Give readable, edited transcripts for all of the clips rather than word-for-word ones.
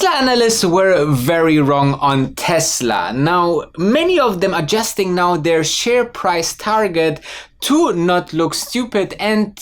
Tesla analysts were very wrong on Tesla. Now, many of them adjusting now their share price target to not look stupid, and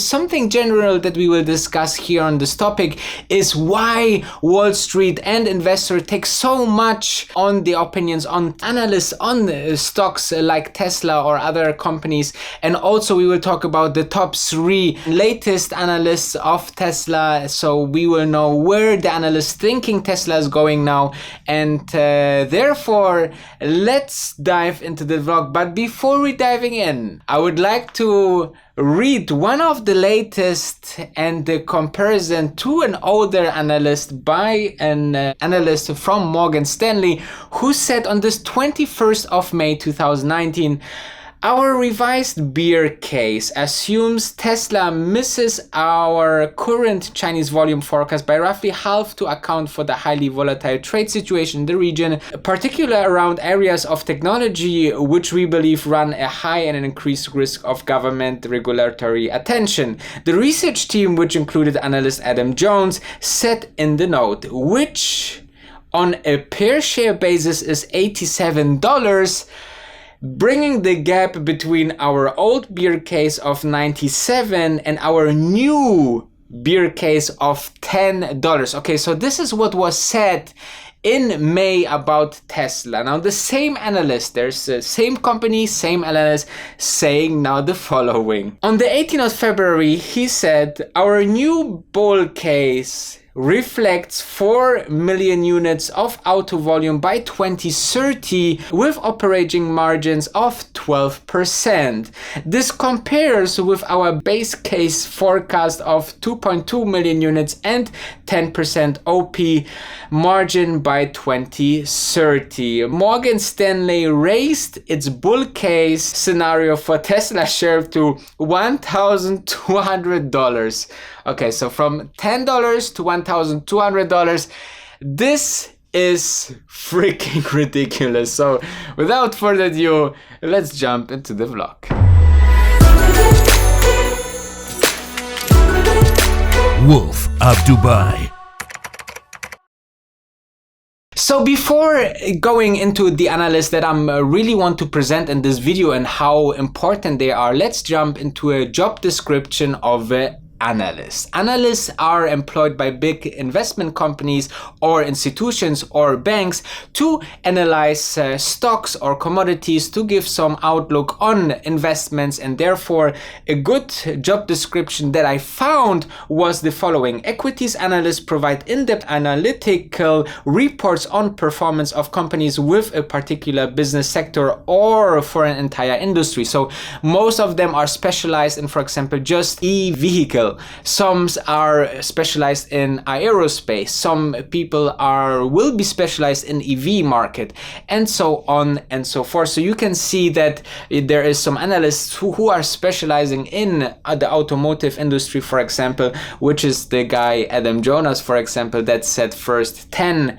something general that we will discuss here on this topic is why Wall Street and investors take so much on the opinions on analysts on stocks like Tesla or other companies. And also we will talk about the top 3 latest analysts of Tesla, so we will know where the analysts thinking Tesla is going now. And therefore let's dive into the vlog. But before we diving in, I would like to read one of the latest and the comparison to an older analyst by an analyst from Morgan Stanley, who said on this 21st of May 2019, our revised bear case assumes Tesla misses our current Chinese volume forecast by roughly half to account for the highly volatile trade situation in the region, particularly around areas of technology which we believe run a high and an increased risk of government regulatory attention. The research team, which included analyst Adam Jones, said in the note, which on a per share basis is $87, bringing the gap between our old bear case of $97 and our new bear case of $10. Okay, so this is what was said in May about Tesla. Now the same analyst, there's the same company, same analyst saying now the following. On the 18th of February, he said, our new bull case reflects 4 million units of auto volume by 2030 with operating margins of 12%. This compares with our base case forecast of 2.2 million units and 10% OP margin by 2030. Morgan Stanley raised its bull case scenario for Tesla share to $1,200. Okay, so from $10 to $1,200, this is freaking ridiculous. So without further ado, let's jump into the vlog. Wolf of Dubai. So before going into the analysts that I'm really want to present in this video and how important they are, let's jump into a job description of analysts. Analysts are employed by big investment companies or institutions or banks to analyze stocks or commodities to give some outlook on investments, and therefore a good job description that I found was the following. Equities analysts provide in-depth analytical reports on performance of companies with a particular business sector or for an entire industry. So most of them are specialized in, for example, just e-vehicle. Some are specialized in aerospace. Some people will be specialized in EV market, and so on and so forth. So you can see that there is some analysts who are specializing in the automotive industry, for example, which is the guy Adam Jonas, for example, that said first $10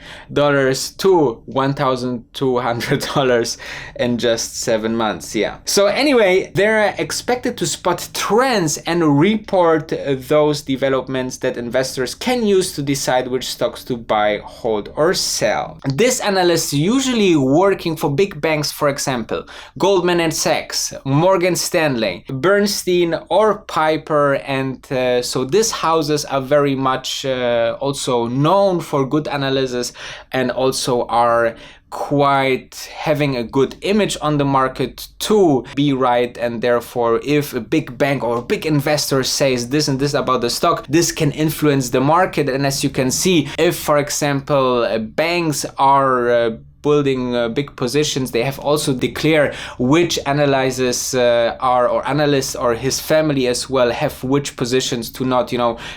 to $1,200 in just 7 months. Yeah. So anyway, they're expected to spot trends and report those developments that investors can use to decide which stocks to buy, hold, or sell. This analyst usually working for big banks, for example, Goldman Sachs, Morgan Stanley, Bernstein, or Piper, and so these houses are very much also known for good analysis and also are quite having a good image on the market to be right. And therefore, if a big bank or a big investor says this and this about the stock, this can influence the market. And as you can see, if, for example, banks are building big positions, they have also declared which analysts are, or analysts or his family as well, have which positions to not,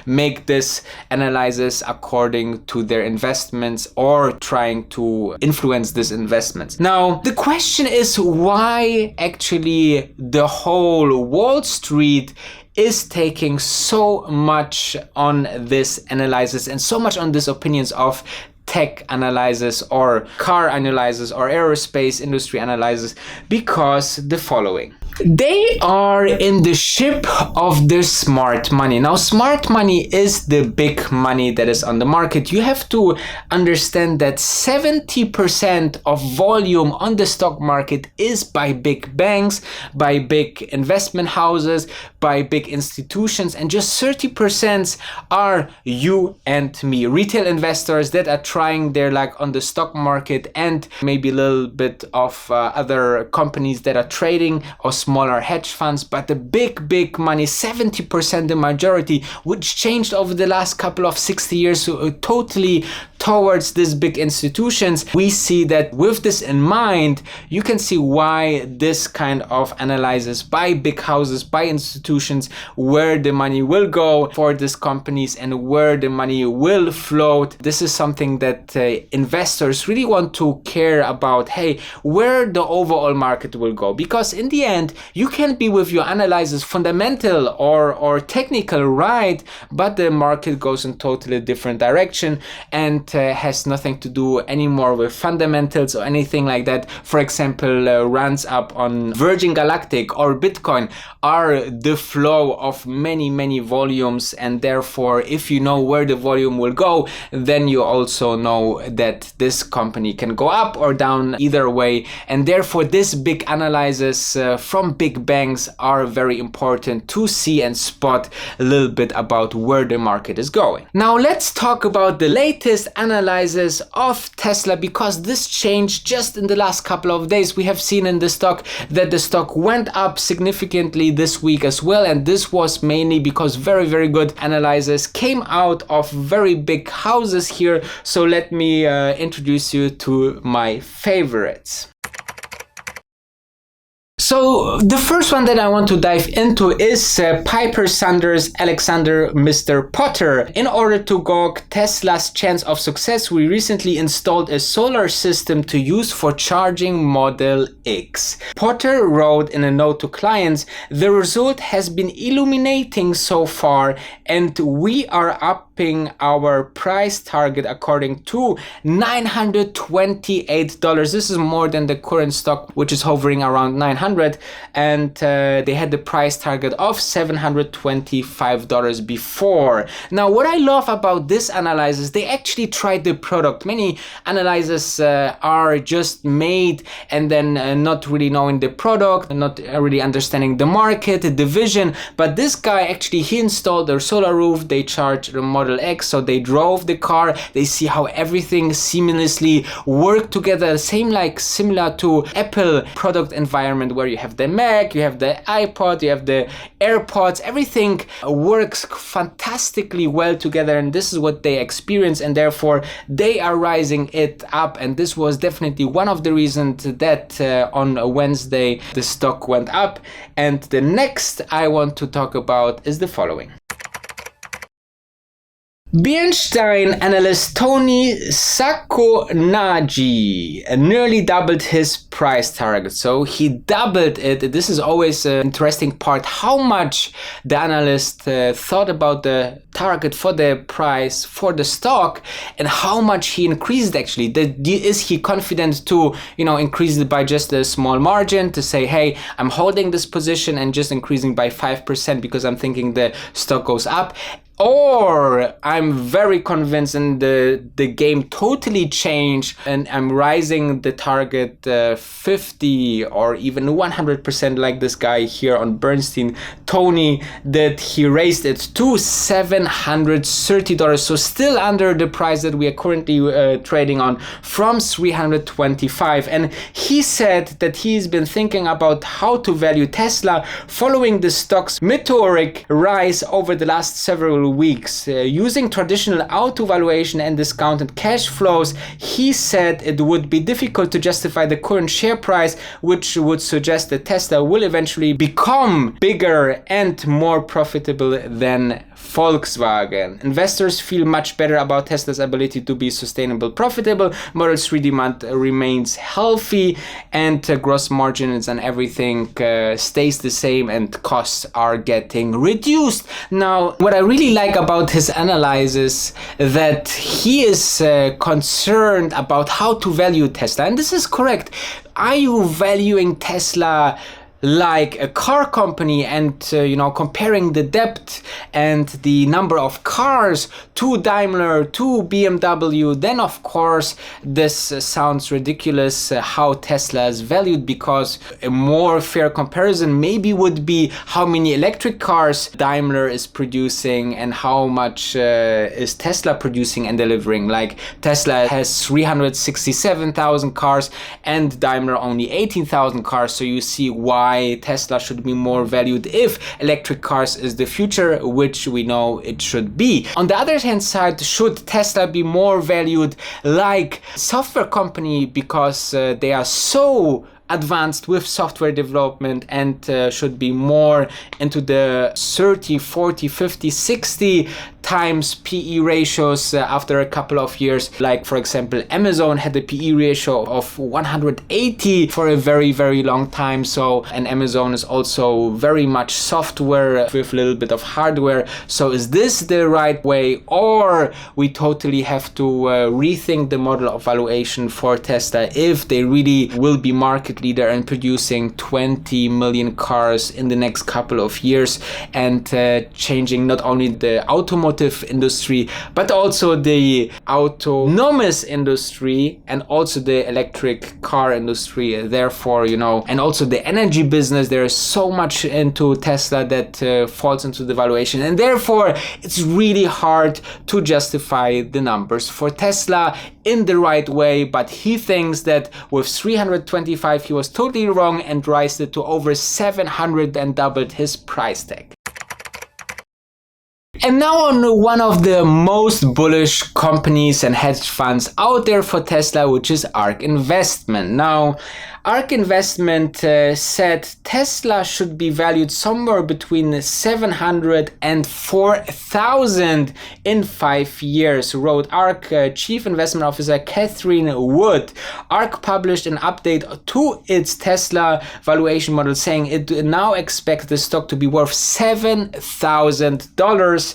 make this analysis according to their investments or trying to influence this investments. Now, the question is why actually the whole Wall Street is taking so much on this analysis and so much on these opinions of tech analysis or car analysis or aerospace industry analysis, because the following. They are in the ship of the smart money. Now, smart money is the big money that is on the market. You have to understand that 70% of volume on the stock market is by big banks, by big investment houses, by big institutions, and just 30% are you and me, retail investors that are trying their luck on the stock market, and maybe a little bit of other companies that are trading or smaller hedge funds. But the big money, 70%, the majority, which changed over the last couple of 60 years totally towards these big institutions. We see that with this in mind, you can see why this kind of analysis by big houses, by institutions, where the money will go for these companies and where the money will float. This is something that investors really want to care about. Hey, where the overall market will go, because in the end you can be with your analysis fundamental or technical right, but the market goes in totally different direction and has nothing to do anymore with fundamentals or anything like that. For example, runs up on Virgin Galactic or Bitcoin are the flow of many volumes, and therefore if you know where the volume will go, then you also know that this company can go up or down either way, and therefore this big analysis from big banks are very important to see and spot a little bit about where the market is going. Now let's talk about the latest analysis of Tesla, because this changed just in the last couple of days. We have seen in the stock that the stock went up significantly this week as well, and this was mainly because very good analysis came out of very big houses here. So let me introduce you to my favorites. So the first one that I want to dive into is Piper Sanders Alexander Mr. Potter. In order to gauge Tesla's chance of success, we recently installed a solar system to use for charging Model X. Potter wrote in a note to clients, "The result has been illuminating so far, and we are upping our price target according to $928. This is more than the current stock, which is hovering around 900. And they had the price target of $725 before. Now, what I love about this analysis, they actually tried the product. Many analyses are just made and then not really knowing the product, not really understanding the market, the vision. But this guy actually, he installed their solar roof, they charged the Model X, so they drove the car, they see how everything seamlessly worked together, similar to Apple product environment, where you have the Mac, you have the iPod, you have the AirPods, everything works fantastically well together, and this is what they experience, and therefore they are rising it up. And this was definitely one of the reasons that on Wednesday the stock went up. And the next I want to talk about is the following. Bernstein analyst Tony Sacconaggi nearly doubled his price target. So he doubled it. This is always an interesting part, how much the analyst thought about the target for the price for the stock and how much he increased actually. Is he confident to, increase it by just a small margin, to say, hey, I'm holding this position and just increasing by 5% because I'm thinking the stock goes up? Or I'm very convinced and the game totally changed and I'm rising the target 50 or even 100%, like this guy here on Bernstein, Tony, that he raised it to $730. So still under the price that we are currently trading on, from $325. And he said that he's been thinking about how to value Tesla following the stock's meteoric rise over the last several weeks. Using traditional auto valuation and discounted cash flows, he said it would be difficult to justify the current share price, which would suggest that Tesla will eventually become bigger and more profitable than Volkswagen. Investors feel much better about Tesla's ability to be sustainable, profitable. Model 3 demand remains healthy, and gross margins and everything stays the same, and costs are getting reduced. Now, what I really like about his analysis, that he is concerned about how to value Tesla, and this is correct. Are you valuing Tesla like a car company and comparing the debt and the number of cars to Daimler, to BMW, then of course this sounds ridiculous how Tesla is valued, because a more fair comparison maybe would be how many electric cars Daimler is producing and how much is Tesla producing and delivering. Like Tesla has 367,000 cars and Daimler only 18,000 cars, so you see why Tesla should be more valued if electric cars is the future, which we know it should be. On the other hand side, should Tesla be more valued like software company because they are so advanced with software development and should be more into the 30, 40, 50, 60 times PE ratios after a couple of years. Like for example, Amazon had a PE ratio of 180 for a very, very long time. So, and Amazon is also very much software with a little bit of hardware. So is this the right way, or we totally have to rethink the model of valuation for Tesla if they really will be market leader and producing 20 million cars in the next couple of years and changing not only the automotive industry but also the autonomous industry and also the electric car industry. Therefore, and also the energy business, there is so much into Tesla that falls into the valuation, and therefore it's really hard to justify the numbers for Tesla in the right way. But he thinks that with 325 he was totally wrong and raised it to over 700 and doubled his price tag. And now on one of the most bullish companies and hedge funds out there for Tesla, which is Ark Investment. Now, Ark Investment said Tesla should be valued somewhere between 700 and 4,000 in 5 years, wrote Ark Chief Investment Officer Catherine Wood. Ark published an update to its Tesla valuation model, saying it now expects the stock to be worth $7,000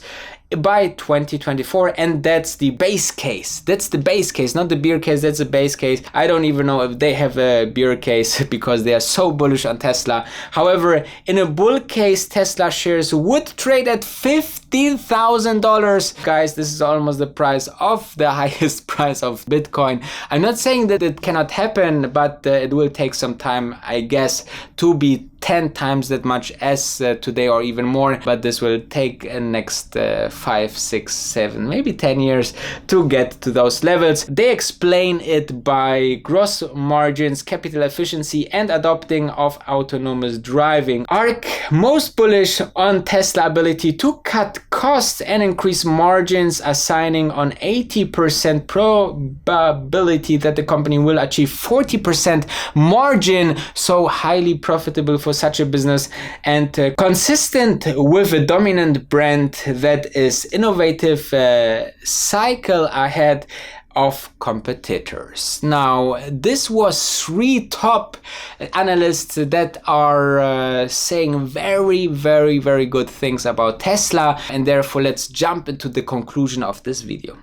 by 2024, and that's the base case. That's the base case, not the bear case. That's the base case. I don't even know if they have a bear case because they are so bullish on Tesla. However, in a bull case, Tesla shares would trade at $15,000. Guys, this is almost the price of the highest price of Bitcoin. I'm not saying that it cannot happen, but it will take some time, I guess, to be 10 times that much as today or even more, but this will take next 5, 6, 7, maybe 10 years to get to those levels. They explain it by gross margins, capital efficiency, and adopting of autonomous driving. Ark most bullish on Tesla ability to cut costs and increase margins, assigning on 80% probability that the company will achieve 40% margin, so highly profitable for such a business and consistent with a dominant brand that is innovative, cycle ahead of competitors. Now, this was 3 top analysts that are saying very, very, very good things about Tesla, and therefore let's jump into the conclusion of this video.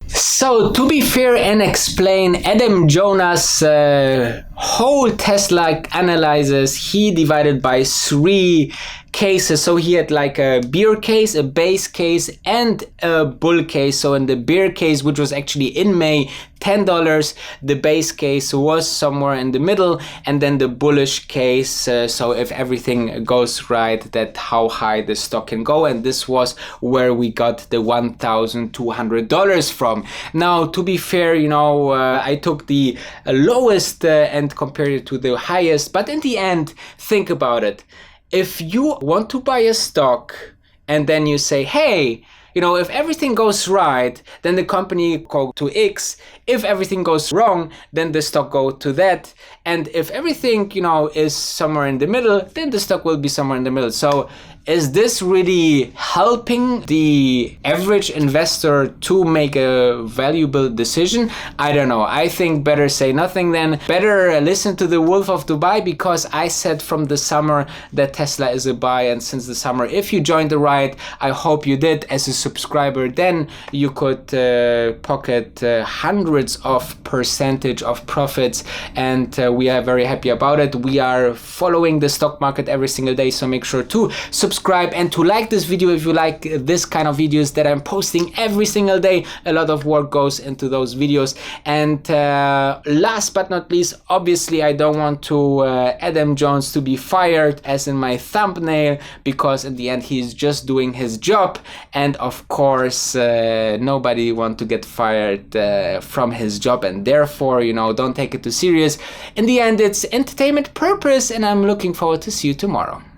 So, to be fair and explain Adam Jonas' whole Tesla analysis, he divided by 3 cases. So he had like a bear case, a base case, and a bull case. So in the bear case, which was actually in May, $10, the base case was somewhere in the middle, and then the bullish case, so if everything goes right, that how high the stock can go, and this was where we got the $1,200 from. Now, to be fair, I took the lowest and compared it to the highest, but in the end, think about it. If you want to buy a stock and then you say, hey, if everything goes right, then the company go to X. If everything goes wrong, then the stock go to that. And if everything, is somewhere in the middle, then the stock will be somewhere in the middle. So is this really helping the average investor to make a valuable decision? I don't know. I think better say nothing then. Better listen to the Wolf of Dubai, because I said from the summer that Tesla is a buy, and since the summer, if you joined the ride, I hope you did as a subscriber, then you could pocket hundreds of percentage of profits, and we are very happy about it. We are following the stock market every single day, so make sure to subscribe and to like this video if you like this kind of videos that I'm posting every single day. A lot of work goes into those videos. And last but not least, obviously I don't want to Adam Jones to be fired as in my thumbnail, because in the end he's just doing his job, and of course nobody want to get fired from his job, and therefore, you know, don't take it too serious. In the end, it's entertainment purpose, and I'm looking forward to see you tomorrow.